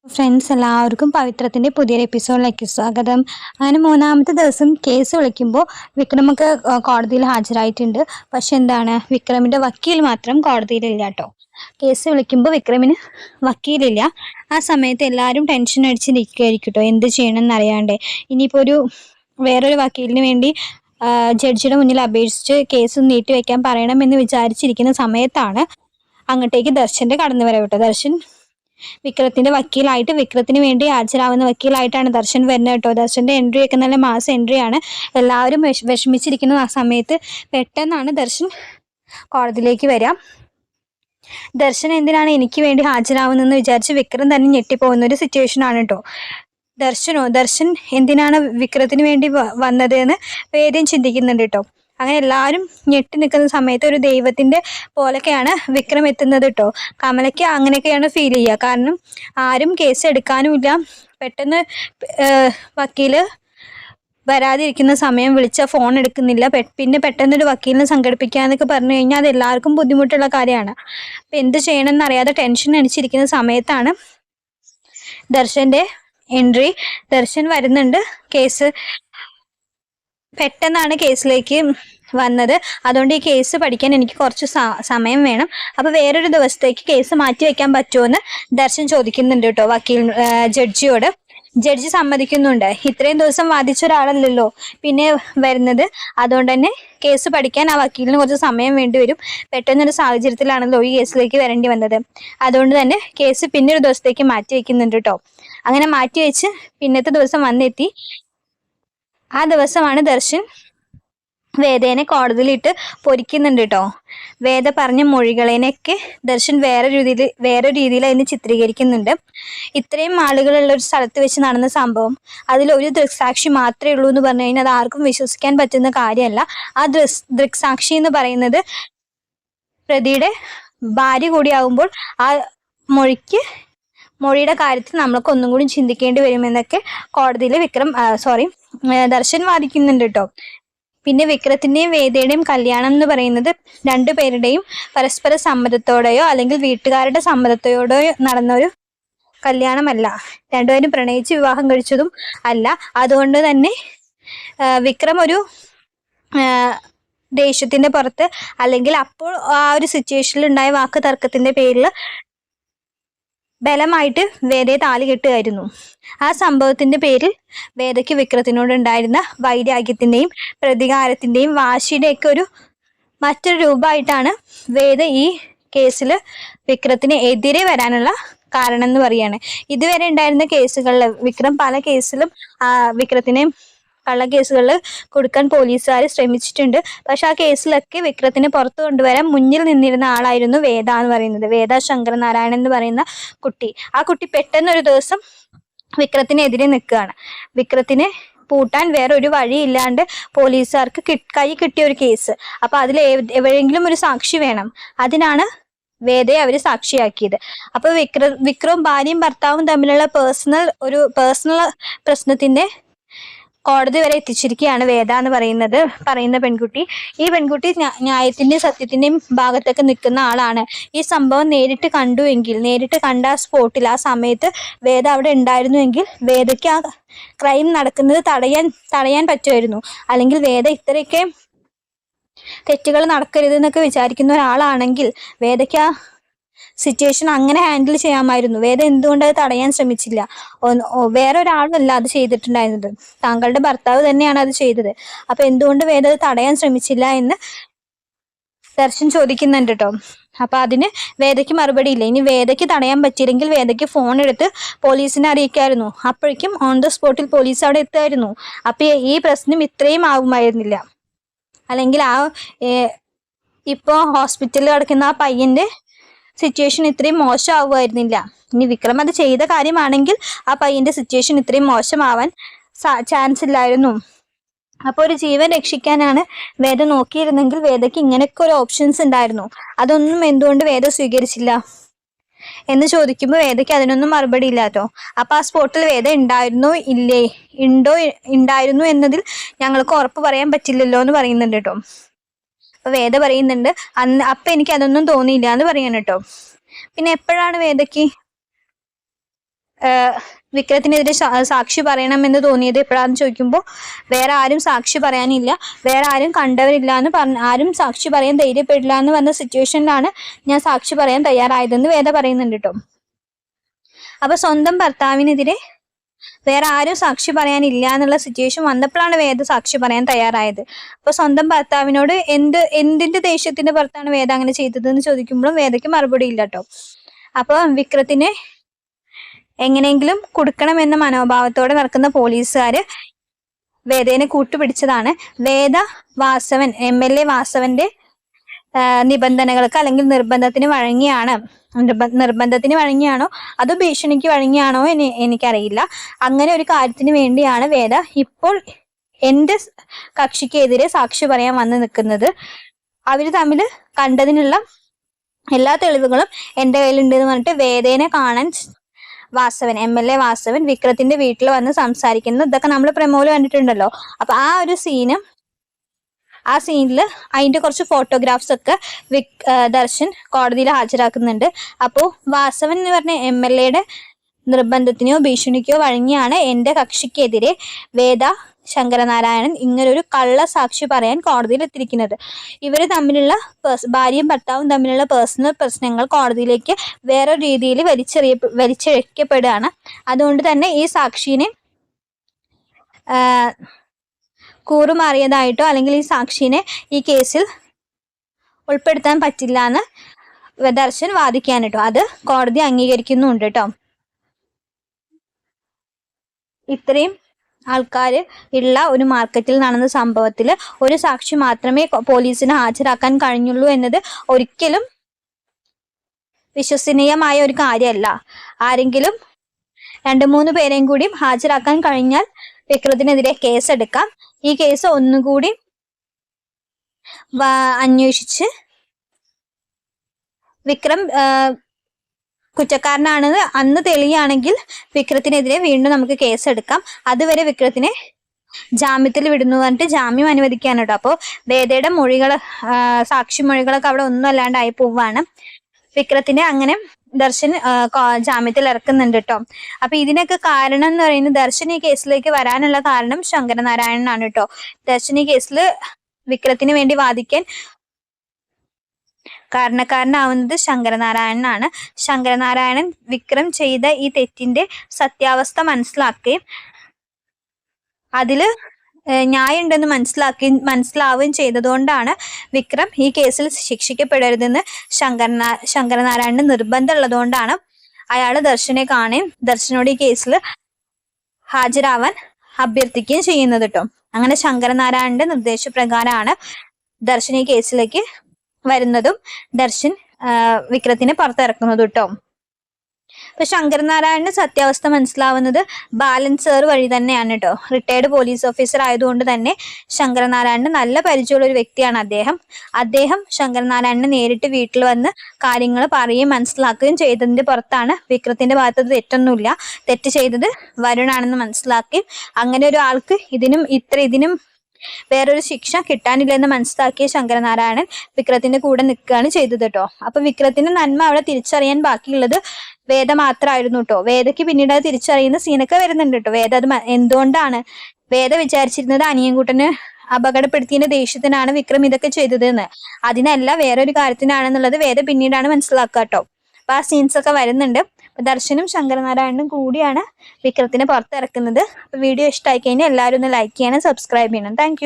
Friends എല്ലാവർക്കും പവിത്രത്തിൻ്റെ പുതിയൊരു എപ്പിസോഡിലേക്ക് സ്വാഗതം. അങ്ങനെ മൂന്നാമത്തെ ദിവസം കേസ് വിളിക്കുമ്പോൾ വിക്രമൊക്കെ കോടതിയിൽ ഹാജരായിട്ടുണ്ട്. പക്ഷെ എന്താണ്, വിക്രമിൻ്റെ വക്കീൽ മാത്രം കോടതിയിലില്ല കേട്ടോ. കേസ് വിളിക്കുമ്പോൾ വിക്രമിന് വക്കീലില്ല. ആ സമയത്ത് എല്ലാവരും ടെൻഷൻ അടിച്ച് നിൽക്കുകയായിരിക്കും കേട്ടോ, എന്ത് ചെയ്യണമെന്ന് അറിയാണ്ടേ. ഇനിയിപ്പോൾ വേറൊരു വക്കീലിന് വേണ്ടി ജഡ്ജിയുടെ മുന്നിൽ അപേക്ഷിച്ച് കേസ് നീട്ടി വയ്ക്കാൻ പറയണമെന്ന് വിചാരിച്ചിരിക്കുന്ന സമയത്താണ് അങ്ങോട്ടേക്ക് ദർശൻ്റെ കടന്നു വരവ് കേട്ടോ. ദർശൻ വിക്രത്തിന്റെ വക്കീലായിട്ട്, വിക്രത്തിന് വേണ്ടി ഹാജരാവുന്ന വക്കീലായിട്ടാണ് ദർശൻ വരുന്നത് കേട്ടോ. ദർശന്റെ എൻട്രി ഒക്കെ നല്ല മാസം എൻട്രിയാണ്. എല്ലാവരും വിഷമിച്ചിരിക്കുന്ന ആ സമയത്ത് പെട്ടെന്നാണ് ദർശൻ കോടതിയിലേക്ക് വരിക. ദർശൻ എന്തിനാണ് എനിക്ക് വേണ്ടി ഹാജരാവുന്നതെന്ന് വിചാരിച്ച് വിക്രം തന്നെ ഞെട്ടിപ്പോകുന്ന ഒരു സിറ്റുവേഷൻ ആണ് കേട്ടോ. ദർശൻ എന്തിനാണ് വിക്രത്തിന് വേണ്ടി വന്നത് എന്ന് വേദ്യം ചിന്തിക്കുന്നുണ്ട് കേട്ടോ. അങ്ങനെ എല്ലാവരും ഞെട്ടി നിൽക്കുന്ന സമയത്ത് ഒരു ദൈവത്തിന്റെ പോലൊക്കെയാണ് വിക്രം എത്തുന്നത് കേട്ടോ. കമലയ്ക്ക് അങ്ങനെയൊക്കെയാണ് ഫീൽ ചെയ്യുക. കാരണം ആരും കേസ് എടുക്കാനുമില്ല. പെട്ടെന്ന് വക്കീല് വരാതിരിക്കുന്ന സമയം വിളിച്ച ഫോൺ എടുക്കുന്നില്ല. പിന്നെ പെട്ടെന്നൊരു വക്കീലിനെ സംഘടിപ്പിക്കാന്നൊക്കെ പറഞ്ഞു കഴിഞ്ഞാൽ അത് എല്ലാവർക്കും ബുദ്ധിമുട്ടുള്ള കാര്യമാണ്. അപ്പം എന്ത് ചെയ്യണമെന്ന് അറിയാതെ ടെൻഷൻ അടിച്ചിരിക്കുന്ന സമയത്താണ് ദർശന്റെ എൻട്രി. ദർശൻ വരുന്നുണ്ട്. കേസ് പെട്ടെന്നാണ് കേസിലേക്ക് വന്നത്. അതുകൊണ്ട് ഈ കേസ് പഠിക്കാൻ എനിക്ക് കുറച്ച് സമയം വേണം. അപ്പോൾ വേറൊരു ദിവസത്തേക്ക് കേസ് മാറ്റി വെക്കാൻ പറ്റുമോ എന്ന് ദർശൻ ചോദിക്കുന്നുണ്ട് കേട്ടോ ജഡ്ജിയോട്. ജഡ്ജി സമ്മതിക്കുന്നുണ്ട്. ഇത്രയും ദിവസം വാദിച്ച ഒരാളല്ലല്ലോ പിന്നെ വരുന്നത്. അതുകൊണ്ട് തന്നെ കേസ് പഠിക്കാൻ ആ വക്കീലിന് കുറച്ച് സമയം വേണ്ടി വരും. പെട്ടെന്നൊരു സാഹചര്യത്തിലാണല്ലോ ഈ കേസിലേക്ക് വരേണ്ടി വന്നത്. അതുകൊണ്ട് തന്നെ കേസ് പിന്നെ ഒരു ദിവസത്തേക്ക് മാറ്റി വെക്കുന്നുണ്ട് കേട്ടോ. അങ്ങനെ മാറ്റി വെച്ച് പിന്നത്തെ ദിവസം വന്നെത്തി. ആ ദിവസമാണ് ദർശൻ വേദേനെ കോടതിയിലിട്ട് പൊരിക്കുന്നുണ്ട് കേട്ടോ. വേദ പറഞ്ഞ മൊഴികളേനൊക്കെ ദർശൻ വേറെ രീതിയിൽ അതിനെ ചിത്രീകരിക്കുന്നുണ്ട്. ഇത്രയും ആളുകളുള്ള ഒരു സ്ഥലത്ത് വെച്ച് നടന്ന സംഭവം, അതിലൊരു ദൃക്സാക്ഷി മാത്രമേ ഉള്ളൂ എന്ന് പറഞ്ഞു കഴിഞ്ഞാൽ അത് ആർക്കും വിശ്വസിക്കാൻ പറ്റുന്ന കാര്യമല്ല. ആ ദൃക്സാക്ഷി എന്ന് പറയുന്നത് പ്രതിയുടെ ഭാര്യ കൂടിയാവുമ്പോൾ ആ മൊഴിയുടെ കാര്യത്തിൽ നമ്മൾക്ക് ഒന്നും കൂടി ചിന്തിക്കേണ്ടി വരുമെന്നൊക്കെ കോടതിയിൽ ദർശൻ വാദിക്കുന്നുണ്ട് കേട്ടോ. പിന്നെ വിക്രത്തിന്റെയും വേദയുടെയും കല്യാണം എന്ന് പറയുന്നത് രണ്ടുപേരുടെയും പരസ്പര സമ്മതത്തോടെയോ അല്ലെങ്കിൽ വീട്ടുകാരുടെ സമ്മതത്തോടെയോ നടന്നൊരു കല്യാണമല്ല. രണ്ടുപേരും പ്രണയിച്ച് വിവാഹം കഴിച്ചതും അല്ല. അതുകൊണ്ട് തന്നെ വിക്രം ഒരു ദേഷ്യത്തിന്റെ പുറത്ത് അല്ലെങ്കിൽ അപ്പോൾ ആ ഒരു സിറ്റുവേഷനിൽ ഉണ്ടായ വാക്ക് തർക്കത്തിന്റെ പേരിൽ ബലമായിട്ട് വേദയെ താലി കെട്ടുകയായിരുന്നു. ആ സംഭവത്തിന്റെ പേരിൽ വേദയ്ക്ക് വിക്രത്തിനോട് ഉണ്ടായിരുന്ന വൈരാഗ്യത്തിന്റെയും പ്രതികാരത്തിന്റെയും വാശിയുടെയൊക്കെ മറ്റൊരു രൂപമായിട്ടാണ് വേദ ഈ കേസിൽ വിക്രത്തിന് എതിരെ വരാനുള്ള കാരണം എന്ന് പറയാണ്. ഇതുവരെ ഉണ്ടായിരുന്ന കേസുകളിൽ വിക്രം പല കേസിലും വിക്രത്തിനെ കള്ളക്കേസുകളിൽ കൊടുക്കാൻ പോലീസുകാർ ശ്രമിച്ചിട്ടുണ്ട്. പക്ഷെ ആ കേസിലൊക്കെ വിക്രത്തിനെ പുറത്തു കൊണ്ടുവരാൻ മുന്നിൽ നിന്നിരുന്ന ആളായിരുന്നു വേദ എന്ന് പറയുന്നത്. വേദ ശങ്കരനാരായണൻ എന്ന് പറയുന്ന കുട്ടി. ആ കുട്ടി പെട്ടെന്നൊരു ദിവസം വിക്രത്തിനെതിരെ നിൽക്കുകയാണ്. വിക്രത്തിനെ പൂട്ടാൻ വേറെ ഒരു വഴിയില്ലാണ്ട് പോലീസുകാർക്ക് കൈ കിട്ടിയ ഒരു കേസ്. അപ്പൊ അതിൽ എവിടെയെങ്കിലും ഒരു സാക്ഷി വേണം. അതിനാണ് വേദയെ അവർ സാക്ഷിയാക്കിയത്. അപ്പൊ വിക്രവും ഭാര്യയും ഭർത്താവും തമ്മിലുള്ള പേഴ്സണൽ പ്രശ്നത്തിന്റെ കോടതി വരെ എത്തിച്ചിരിക്കുകയാണ് വേദ എന്ന് പറയുന്ന പെൺകുട്ടി. ഈ പെൺകുട്ടി ന്യായത്തിന്റെയും സത്യത്തിന്റെയും ഭാഗത്തൊക്കെ നിൽക്കുന്ന ആളാണ്. ഈ സംഭവം നേരിട്ട് കണ്ട ആ സ്പോട്ടിൽ ആ സമയത്ത് വേദ അവിടെ ഉണ്ടായിരുന്നുവെങ്കിൽ വേദയ്ക്ക് ആ ക്രൈം നടക്കുന്നത് തടയാൻ പറ്റുമായിരുന്നു. അല്ലെങ്കിൽ വേദ ഇത്രയൊക്കെ തെറ്റുകൾ നടക്കരുത് എന്നൊക്കെ വിചാരിക്കുന്ന ഒരാളാണെങ്കിൽ വേദയ്ക്ക് ആ സിറ്റുവേഷൻ അങ്ങനെ ഹാൻഡിൽ ചെയ്യാമായിരുന്നു. വേദ എന്തുകൊണ്ട് അത് തടയാൻ ശ്രമിച്ചില്ല? വേറെ ഒരാളല്ല അത് ചെയ്തിട്ടുണ്ടായിരുന്നത്, താങ്കളുടെ ഭർത്താവ് തന്നെയാണ് അത് ചെയ്തത്. അപ്പൊ എന്തുകൊണ്ട് വേദ അത് തടയാൻ ശ്രമിച്ചില്ല എന്ന് ദർശൻ ചോദിക്കുന്നുണ്ട് കേട്ടോ. അപ്പൊ അതിന് വേദയ്ക്ക് മറുപടി ഇല്ല. ഇനി വേദയ്ക്ക് തടയാൻ പറ്റിയില്ലെങ്കിൽ വേദയ്ക്ക് ഫോൺ എടുത്ത് പോലീസിനെ അറിയിക്കായിരുന്നു. അപ്പോഴേക്കും ഓൺ ദ സ്പോട്ടിൽ പോലീസ് അവിടെ എത്തുമായിരുന്നു. അപ്പൊ ഈ പ്രശ്നം ഇത്രയും ആവുമായിരുന്നില്ല. അല്ലെങ്കിൽ ഇപ്പോ ഹോസ്പിറ്റലിൽ കിടക്കുന്ന ആ പയ്യന്റെ സിറ്റുവേഷൻ ഇത്രയും മോശമാവുമായിരുന്നില്ല. ഇനി വിക്രം അത് ചെയ്ത കാര്യമാണെങ്കിൽ ആ പയ്യന്റെ സിറ്റുവേഷൻ ഇത്രയും മോശമാവാൻ ചാൻസ് ഇല്ലായിരുന്നു. അപ്പൊ ഒരു ജീവൻ രക്ഷിക്കാനാണ് വേദ നോക്കിയിരുന്നെങ്കിൽ വേദയ്ക്ക് ഇങ്ങനെയൊക്കെ ഒരു ഓപ്ഷൻസ് ഉണ്ടായിരുന്നു. അതൊന്നും എന്തുകൊണ്ട് വേദ സ്വീകരിച്ചില്ല എന്ന് ചോദിക്കുമ്പോൾ വേദയ്ക്ക് അതിനൊന്നും മറുപടി ഇല്ലാട്ടോ. അപ്പൊ ആ സ്പോട്ടിൽ വേദ ഉണ്ടായിരുന്നു എന്നതിൽ ഞങ്ങൾക്ക് ഉറപ്പ് പറയാൻ പറ്റില്ലല്ലോ എന്ന് പറയുന്നുണ്ട് കേട്ടോ. അപ്പൊ വേദ പറയുന്നുണ്ട് അപ്പൊ എനിക്ക് അതൊന്നും തോന്നിയില്ല എന്ന് പറയണം കേട്ടോ. പിന്നെ എപ്പോഴാണ് വേദയ്ക്ക് വിക്രത്തിനെതിരെ സാക്ഷി പറയണമെന്ന് തോന്നിയത് എപ്പോഴാന്ന് ചോദിക്കുമ്പോൾ വേറെ ആരും സാക്ഷി പറയാനില്ല, വേറെ ആരും കണ്ടവരില്ല എന്ന് ആരും സാക്ഷി പറയാൻ ധൈര്യപ്പെടില്ല എന്ന് പറഞ്ഞ സിറ്റുവേഷനിലാണ് ഞാൻ സാക്ഷി പറയാൻ തയ്യാറായതെന്ന് വേദ പറയുന്നുണ്ട് കേട്ടോ. അപ്പൊ സ്വന്തം ഭർത്താവിനെതിരെ വേറെ ആരും സാക്ഷി പറയാനില്ല എന്നുള്ള സിറ്റുവേഷൻ വന്നപ്പോഴാണ് വേദ സാക്ഷി പറയാൻ തയ്യാറായത്. അപ്പൊ സ്വന്തം ഭർത്താവിനോട് എന്തിന്റെ ദേഷ്യത്തിന്റെ പുറത്താണ് വേദ അങ്ങനെ ചെയ്തത് എന്ന് ചോദിക്കുമ്പോഴും വേദയ്ക്ക് മറുപടി ഇല്ല കേട്ടോ. അപ്പൊ വിക്രത്തിനെ എങ്ങനെയെങ്കിലും കൊടുക്കണമെന്ന മനോഭാവത്തോടെ നടക്കുന്ന പോലീസുകാര് വേദേനെ കൂട്ടുപിടിച്ചതാണ്. വേദ വാസവൻ MLA വാസവന്റെ നിബന്ധനകൾക്ക് അല്ലെങ്കിൽ നിർബന്ധത്തിന് വഴങ്ങിയാണോ അതോ ഭീഷണിക്ക് വഴങ്ങിയാണോ എനിക്കറിയില്ല. അങ്ങനെ ഒരു കാര്യത്തിന് വേണ്ടിയാണ് വേദ ഇപ്പോൾ എന്റെ കക്ഷിക്കെതിരെ സാക്ഷി പറയാൻ വന്ന് നിൽക്കുന്നത്. അവര് തമ്മിൽ കണ്ടതിനുള്ള എല്ലാ തെളിവുകളും എന്റെ കയ്യിലുണ്ട് എന്ന് പറഞ്ഞിട്ട് വേദേനെ കാണാൻ വാസവൻ MLA വാസവൻ വിക്രത്തിന്റെ വീട്ടിൽ വന്ന് സംസാരിക്കുന്നത് ഇതൊക്കെ നമ്മൾ പ്രമോല് കണ്ടിട്ടുണ്ടല്ലോ. അപ്പൊ ആ സീനിൽ അതിന്റെ കുറച്ച് ഫോട്ടോഗ്രാഫ്സ് ഒക്കെ ദർശൻ കോടതിയിൽ ഹാജരാക്കുന്നുണ്ട്. അപ്പോൾ വാസവൻ എന്ന് പറഞ്ഞ MLAയുടെ നിർബന്ധത്തിനോ ഭീഷണിക്കോ വഴങ്ങിയാണ് എന്റെ കക്ഷിക്കെതിരെ വേദ ശങ്കരനാരായണൻ ഇങ്ങനൊരു കള്ള സാക്ഷി പറയാൻ കോടതിയിൽ എത്തിയിരിക്കുന്നത്. ഇവര് തമ്മിലുള്ള ഭാര്യയും ഭർത്താവും തമ്മിലുള്ള പേഴ്സണൽ പ്രശ്നങ്ങൾ കോടതിയിലേക്ക് വേറെ രീതിയിൽ വലിച്ചിഴക്കപ്പെടുകയാണ്. അതുകൊണ്ട് തന്നെ ഈ സാക്ഷിനെ കൂറുമാറിയതായിട്ടോ അല്ലെങ്കിൽ ഈ സാക്ഷിനെ ഈ കേസിൽ ഉൾപ്പെടുത്താൻ പറ്റില്ല എന്ന് ദർശൻ വാദിക്കാൻ കേട്ടോ. അത് കോടതി അംഗീകരിക്കുന്നുണ്ട് കേട്ടോ. ഇത്രയും ആൾക്കാർ ഉള്ള ഒരു മാർക്കറ്റിൽ നടന്ന സംഭവത്തിൽ ഒരു സാക്ഷി മാത്രമേ പോലീസിന് ഹാജരാക്കാൻ കഴിഞ്ഞുള്ളൂ എന്നത് ഒരിക്കലും വിശ്വസനീയമായ ഒരു കാര്യമല്ല. ആരെങ്കിലും 2-3 പേരെയും കൂടി ഹാജരാക്കാൻ കഴിഞ്ഞാൽ വിക്രത്തിനെതിരെ കേസെടുക്കാം. ഈ കേസ് ഒന്നുകൂടി അന്വേഷിച്ച് വിക്രം കുറ്റക്കാരനാണെന്ന് അന്ന് തെളിയുകയാണെങ്കിൽ വിക്രത്തിനെതിരെ വീണ്ടും നമുക്ക് കേസെടുക്കാം. അതുവരെ വിക്രത്തിനെ ജാമ്യത്തിൽ വിടുന്നു പറഞ്ഞിട്ട് ജാമ്യം അനുവദിക്കാൻ കേട്ടോ. അപ്പോൾ വേദയുടെ സാക്ഷി മൊഴികളൊക്കെ അവിടെ ഒന്നും അല്ലാണ്ടായി പോവാണ്. വിക്രത്തിനെ അങ്ങനെ ദർശൻ ജാമ്യത്തിൽ ഇറക്കുന്നുണ്ട് കേട്ടോ. അപ്പൊ ഇതിനൊക്കെ കാരണം എന്ന് പറയുന്നത് ദർശൻ ഈ കേസിലേക്ക് വരാനുള്ള കാരണം ശങ്കരനാരായണനാണ് കേട്ടോ. ദർശൻ ഈ കേസിൽ വിക്രത്തിന് വേണ്ടി വാദിക്കാൻ കാരണക്കാരനാവുന്നത് ശങ്കരനാരായണനാണ്. ശങ്കരനാരായണൻ വിക്രം ചെയ്ത ഈ തെറ്റിന്റെ സത്യാവസ്ഥ മനസ്സിലാക്കുകയും അതില് ന്യായമുണ്ടെന്ന് മനസ്സിലാവുകയും ചെയ്തതുകൊണ്ടാണ് വിക്രം ഈ കേസിൽ ശിക്ഷിക്കപ്പെടരുതെന്ന് ശങ്കരനാരായണന് നിർബന്ധമുള്ളതുകൊണ്ടാണ് അയാൾ ദർശനെ കാണുകയും ദർശനോട് ഈ കേസിൽ ഹാജരാവാൻ അഭ്യർത്ഥിക്കുകയും ചെയ്യുന്നത് കേട്ടോ. അങ്ങനെ ശങ്കരനാരായണന്റെ നിർദ്ദേശപ്രകാരമാണ് ദർശൻ ഈ കേസിലേക്ക് വരുന്നതും ദർശൻ വിക്രത്തിനെ പുറത്തിറക്കുന്നതും കേട്ടോ. അപ്പൊ ശങ്കരനാരായണന് സത്യാവസ്ഥ മനസ്സിലാവുന്നത് ബാലൻ സർ വഴി തന്നെയാണ് കേട്ടോ. റിട്ടയർഡ് പോലീസ് ഓഫീസർ ആയതുകൊണ്ട് തന്നെ ശങ്കരനാരായണന് നല്ല പരിചയമുള്ള ഒരു വ്യക്തിയാണ് അദ്ദേഹം ശങ്കരനാരായണനെ നേരിട്ട് വീട്ടിൽ വന്ന് കാര്യങ്ങൾ പറയുകയും മനസ്സിലാക്കുകയും ചെയ്തതിന്റെ പുറത്താണ് വിക്രത്തിന്റെ ഭാഗത്ത് തെറ്റൊന്നുമില്ല, തെറ്റ് ചെയ്തത് വരുണാണെന്ന് മനസ്സിലാക്കുകയും അങ്ങനെ ഒരു ആൾക്ക് ഇതിനും വേറൊരു ശിക്ഷ കിട്ടാനില്ലെന്ന് മനസ്സിലാക്കിയ ശങ്കരനാരായണൻ വിക്രത്തിന്റെ കൂടെ നിൽക്കുകയാണ് ചെയ്തത് കേട്ടോ. അപ്പൊ വിക്രത്തിന്റെ നന്മ അവിടെ തിരിച്ചറിയാൻ ബാക്കിയുള്ളത് വേദ മാത്രമായിരുന്നു കേട്ടോ. വേദയ്ക്ക് പിന്നീട് അത് തിരിച്ചറിയുന്ന സീനൊക്കെ വരുന്നുണ്ട് കേട്ടോ. വേദ അത് എന്തുകൊണ്ടാണ് വേദ വിചാരിച്ചിരുന്നത് അനിയൻകുട്ടന് അപകടപ്പെടുത്തിയതിന്റെ ദേഷ്യത്തിനാണ് വിക്രം ഇതൊക്കെ ചെയ്തതെന്ന്, അതിനല്ല വേറൊരു കാര്യത്തിനാണെന്നുള്ളത് വേദ പിന്നീടാണ് മനസ്സിലാക്കുക കേട്ടോ. അപ്പൊ ആ സീൻസ് ഒക്കെ വരുന്നുണ്ട്. ദർശനും ശങ്കരനാരായണനും കൂടിയാണ് വിക്രത്തിനെ പുറത്തിറക്കുന്നത്. അപ്പൊ വീഡിയോ ഇഷ്ടമായി കഴിഞ്ഞാൽ എല്ലാവരും ഒന്ന് ലൈക്ക് ചെയ്യണം, സബ്സ്ക്രൈബ് ചെയ്യണം. താങ്ക്